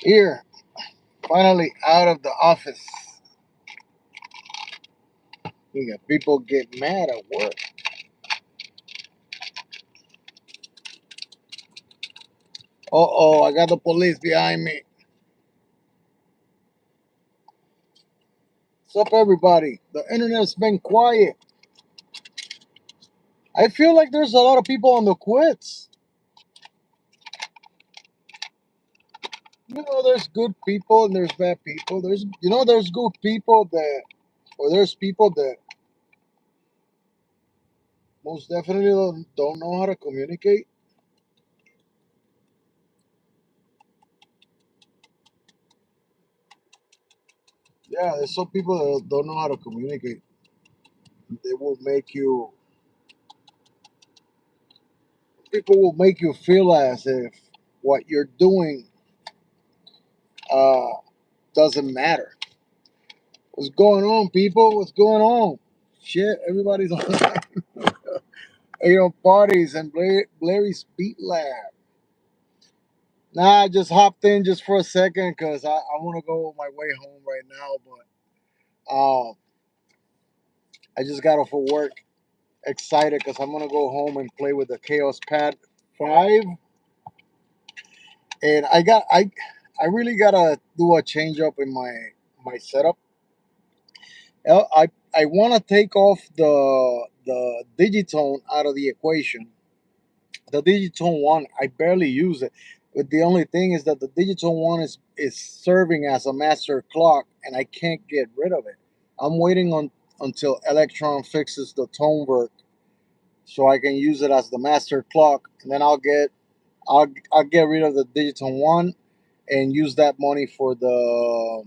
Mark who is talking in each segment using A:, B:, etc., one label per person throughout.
A: Here, finally out of the office. You got people get mad at work. Oh, I got the police behind me. What's up, everybody? The internet's been quiet. I feel like there's a lot of people on the quits. There's good people and there's bad people. There's good people or there's people that most definitely don't know how to communicate. Yeah, there's some people that don't know how to communicate. They will make you, people will make you feel as if what you're doing uh, doesn't matter. What's going on, people? What's going on? Shit, everybody's on parties and Blary's Beat Lab. Nah, I just hopped in just for a second because I want to go my way home right now. But I just got off of work, excited because I'm gonna go home and play with the Chaos Pad 5. And I really gotta do a change up in my setup. I want to take off the Digitone out of the equation. The Digitone one, I barely use it. But the only thing is that the Digitone one is serving as a master clock, and I can't get rid of it. I'm waiting on until Electron fixes the tone work, so I can use it as the master clock, and then I'll get rid of the Digitone one and use that money for the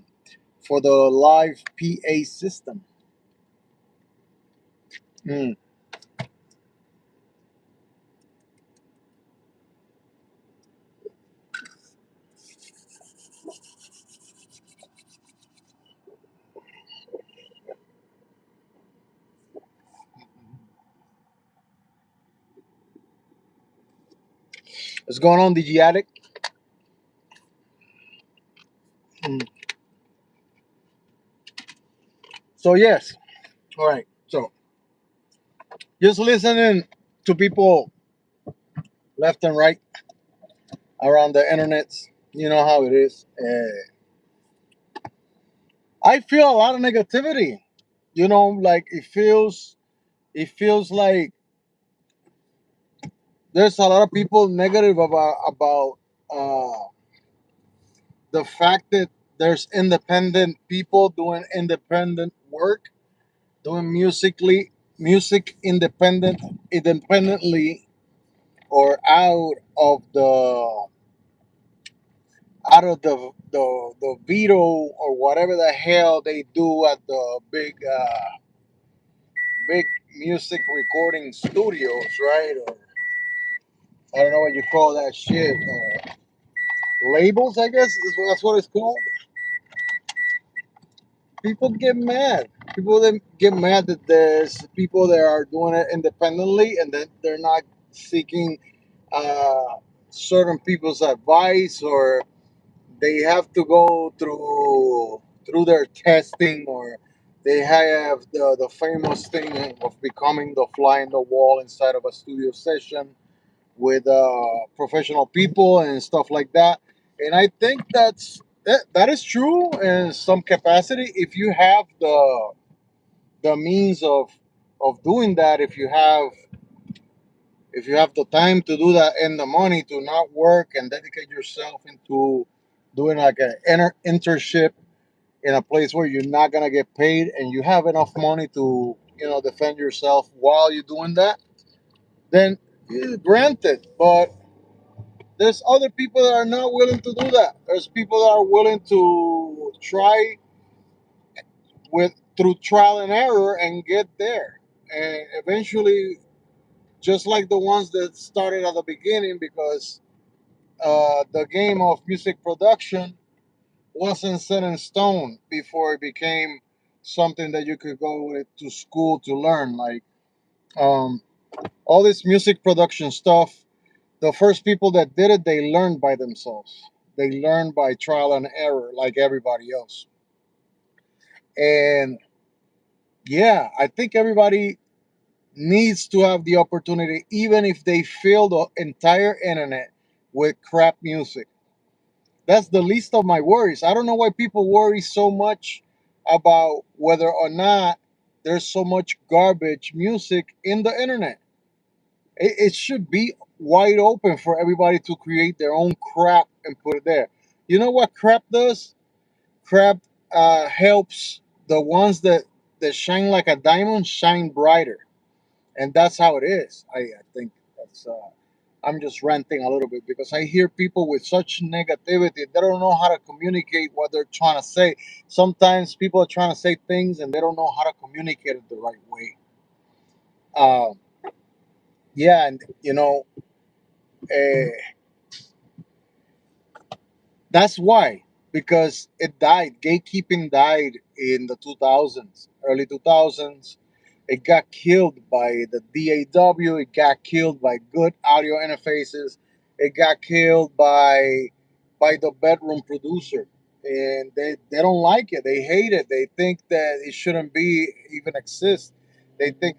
A: live PA system. Mm. What's going on, DG Addict? Mm. So yes, all right. So just listening to people left and right around the internet. You know how it is. I feel a lot of negativity. Like it feels like there's a lot of people negative about uh, the fact that there's independent people doing independent work, doing music independently or out of the veto or whatever the hell they do at the big music recording studios, right? Or I don't know what you call that shit. Labels, I guess that's what it's called. People get mad. People that get mad that there's people that are doing it independently and that they're not seeking uh, certain people's advice, or they have to go through their testing, or they have the famous thing of becoming the fly in the wall inside of a studio session with professional people and stuff like that. And I think that is true in some capacity if you have the means of doing that. If you have the time to do that and the money to not work and dedicate yourself into doing like an internship in a place where you're not gonna get paid and you have enough money to defend yourself while you're doing that, then granted. But there's other people that are not willing to do that. There's people that are willing to try with through trial and error and get there, and eventually, just like the ones that started at the beginning, because the game of music production wasn't set in stone before it became something that you could go with to school to learn. Like um, all this music production stuff, the first people that did it, they learned by themselves. They learn by trial and error, like everybody else. And yeah, I think everybody needs to have the opportunity, even if they fill the entire internet with crap music. That's the least of my worries. I don't know why people worry so much about whether or not there's so much garbage music in the internet. It should be wide open for everybody to create their own crap and put it there. You know what crap does? Crap helps the ones that shine like a diamond shine brighter, and that's how it is. I think that's. I'm just ranting a little bit because I hear people with such negativity. They don't know how to communicate what they're trying to say. Sometimes people are trying to say things and they don't know how to communicate it the right way. Um, yeah, and uh, that's why, because it died. Gatekeeping died in the 2000s, early 2000s. It got killed by the DAW. It got killed by good audio interfaces. It got killed by the bedroom producer, and they don't like it. They hate it. They think that it shouldn't be even exist. They think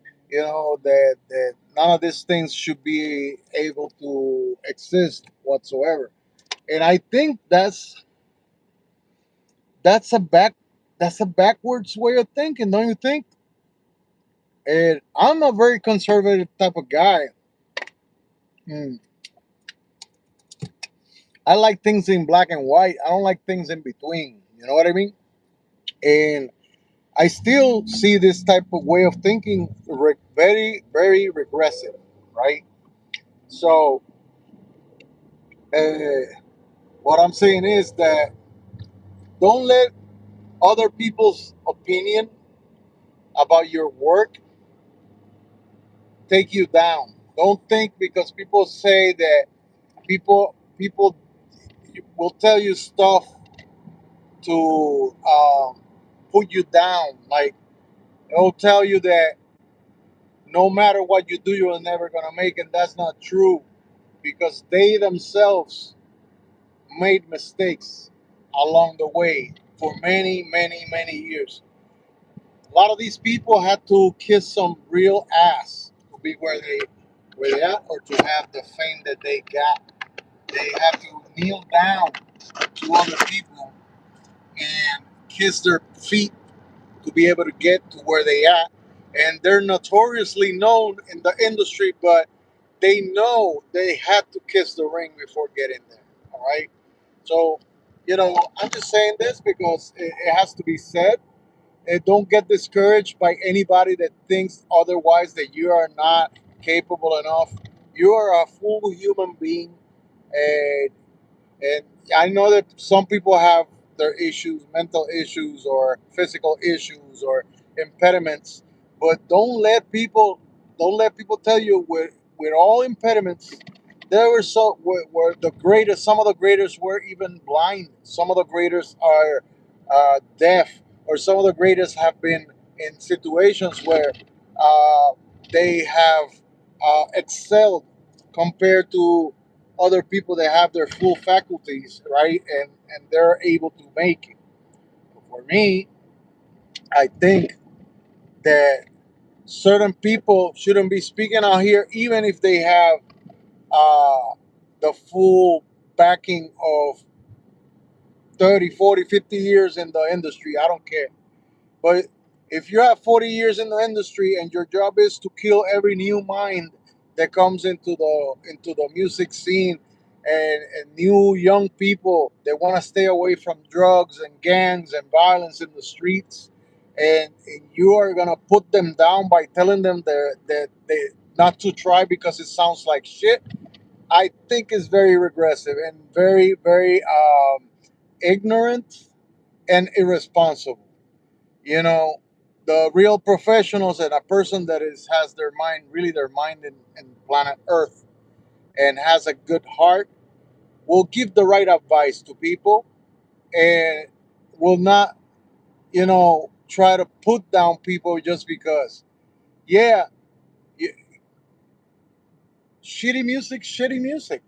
A: that none of these things should be able to exist whatsoever. And I think that's a back that's a backwards way of thinking, don't you think? And I'm a very conservative type of guy. Mm. I like things in black and white. I don't like things in between. You know what I mean? And I still see this type of way of thinking very, very regressive, right? So, uh, what I'm saying is that don't let other people's opinion about your work take you down. Don't think because people say that people will tell you stuff to put you down. Like they'll tell you that no matter what you do, you're never gonna make it. That's not true because they themselves made mistakes along the way for many, many, many years. A lot of these people had to kiss some real ass to be where they at or to have the fame that they got. They have to kneel down to other people and kiss their feet to be able to get to where they at. And they're notoriously known in the industry, but they know they had to kiss the ring before getting there. All right. So, I'm just saying this because it has to be said. And don't get discouraged by anybody that thinks otherwise, that you are not capable enough. You are a full human being, and and I know that some people have their issues, mental issues or physical issues or impediments, but don't let people tell you with all impediments. There were were the greatest. Some of the greatest were even blind. Some of the greatest are deaf, or some of the greatest have been in situations where uh, they have excelled compared to other people that have their full faculties, right? And they're able to make it. For me, I think that certain people shouldn't be speaking out here, even if they have uh, the full backing of 30, 40, 50 years in the industry. I don't care. But if you have 40 years in the industry and your job is to kill every new mind that comes into the music scene, and new young people that want to stay away from drugs and gangs and violence in the streets, and you are gonna put them down by telling them that they not to try because it sounds like shit, I think is very regressive and very, very ignorant and irresponsible. you know the real professionals and a person that has their mind, really their mind in planet earth, and has a good heart, will give the right advice to people, and will not try to put down people just because. Yeah, y- shitty music,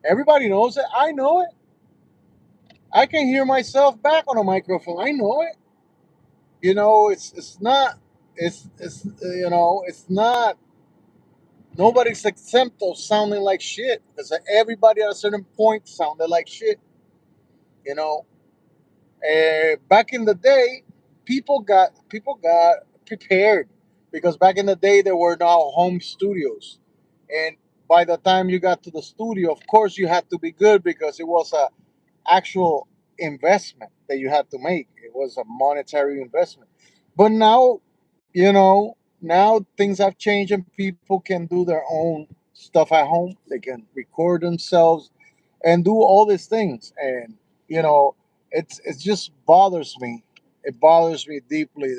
A: everybody knows it. I know it. I can hear myself back on a microphone. I know it. It's not. It's not. Nobody's exempt of sounding like shit because everybody at a certain point sounded like shit. You know, back in the day, people got prepared because back in the day there were no home studios, and by the time you got to the studio, of course you had to be good because it was a actual investment that you had to make. It was a monetary investment. But now, now things have changed and people can do their own stuff at home. They can record themselves and do all these things. And you know, it just bothers me. It bothers me deeply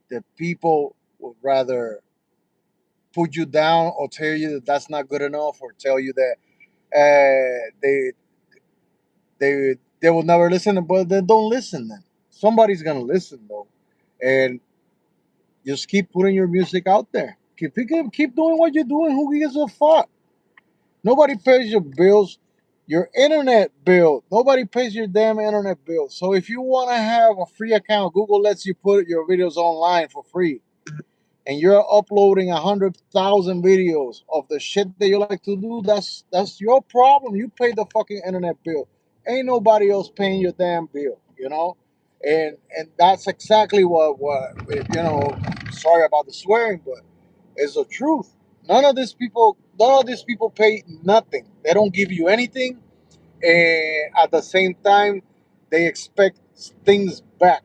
A: that people would rather put you down or tell you that that's not good enough or tell you that they will never listen, but they don't listen then. Somebody's gonna listen though, and just keep putting your music out there. Keep doing what you're doing. Who gives a fuck? Nobody pays your bills, your internet bill. Nobody pays your damn internet bill. So if you want to have a free account, Google lets you put your videos online for free, and you're uploading 100,000 videos of the shit that you like to do, that's your problem. You pay the fucking internet bill. Ain't nobody else paying your damn bill, and that's exactly what. Sorry about the swearing, but it's the truth. None of these people pay nothing. They don't give you anything, and at the same time, they expect things back,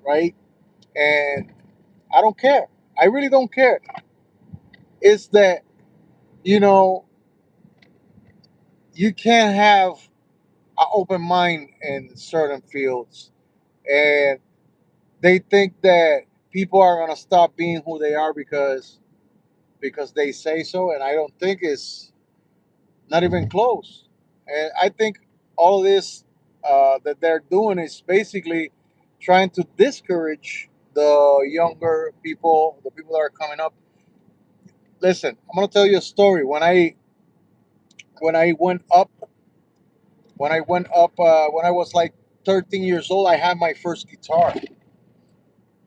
A: right? And I don't care. I really don't care. It's that you know you can't have an open mind in certain fields, and they think that people are gonna stop being who they are because they say so, and I don't think it's not even close. And I think all of this that they're doing is basically trying to discourage the younger people, the people that are coming up. Listen, I'm gonna tell you a story. When I went up when I was like 13 years old, I had my first guitar,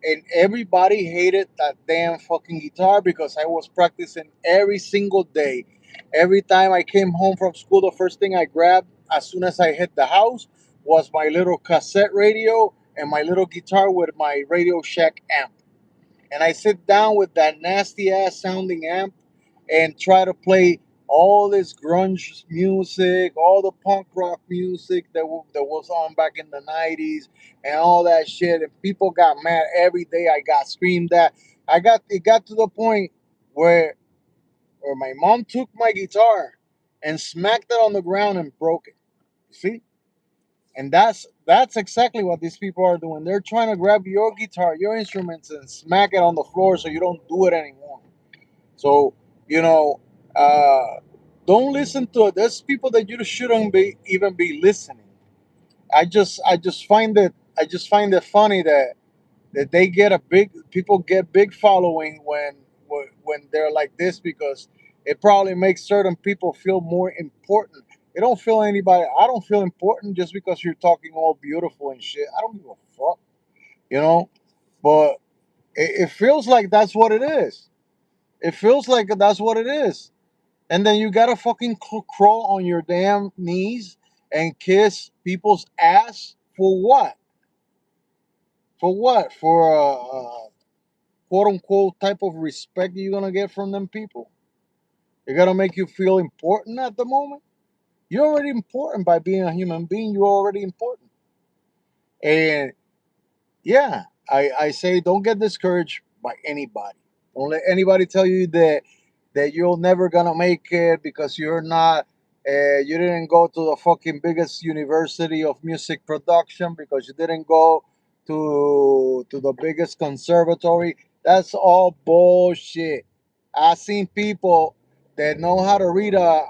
A: and everybody hated that damn fucking guitar because I was practicing every single day. Every time I came home from school, the first thing I grabbed as soon as I hit the house was my little cassette radio and my little guitar with my Radio Shack amp, and I sit down with that nasty ass sounding amp and try to play all this grunge music, all the punk rock music that was on back in the 90s and all that shit. And people got mad every day. I got screamed at. It got to the point where my mom took my guitar and smacked it on the ground and broke it. See? And that's exactly what these people are doing. They're trying to grab your guitar, your instruments, and smack it on the floor so you don't do it anymore. So you know, uh, don't listen to it. There's people that you shouldn't be even be listening. I just find it funny that they get a big people get big following when they're like this because it probably makes certain people feel more important. They don't feel anybody. I don't feel important just because you're talking all beautiful and shit. I don't give a fuck, you know. But it feels like that's what it is. It feels like that's what it is. And then you gotta fucking crawl on your damn knees and kiss people's ass for what? For what? For a quote unquote type of respect you're gonna get from them people? They're gonna make you feel important at the moment. You're already important by being a human being. You're already important. And yeah, I say don't get discouraged by anybody. Don't let anybody tell you that you're never gonna make it because you're not. You didn't go to the fucking biggest university of music production because you didn't go to the biggest conservatory. That's all bullshit. I've seen people that know how to read a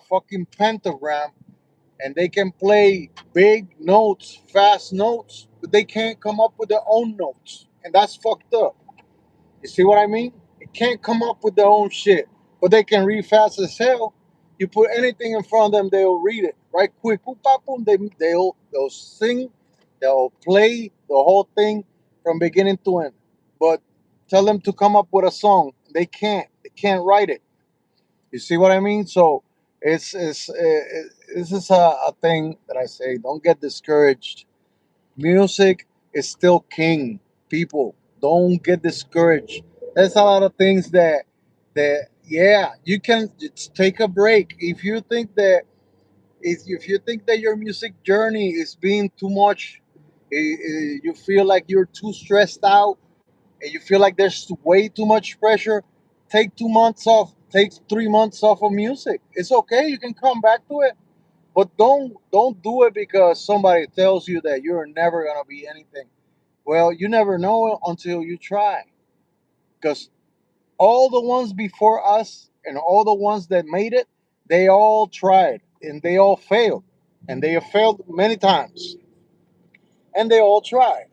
A: fucking pentagram and they can play big notes, fast notes, but they can't come up with their own notes. And that's fucked up. You see what I mean? They can't come up with their own shit, but they can read fast as hell. You put anything in front of them, they'll read it right quick. Boom, pop, boom. They'll sing, they'll play the whole thing from beginning to end. But tell them to come up with a song, they can't. They can't write it. You see what I mean? So this is a thing that I say. Don't get discouraged. Music is still king. People, don't get discouraged. There's a lot of things that yeah, you can just take a break if you think that if you think that your music journey is being too much. You feel like you're too stressed out and you feel like there's way too much pressure. Take 2 months off. Take 3 months off of music. It's okay. You can come back to it, but don't do it because somebody tells you that you're never gonna be anything. Well, you never know until you try. Because all the ones before us and all the ones that made it, they all tried and they all failed, and they have failed many times, and they all tried.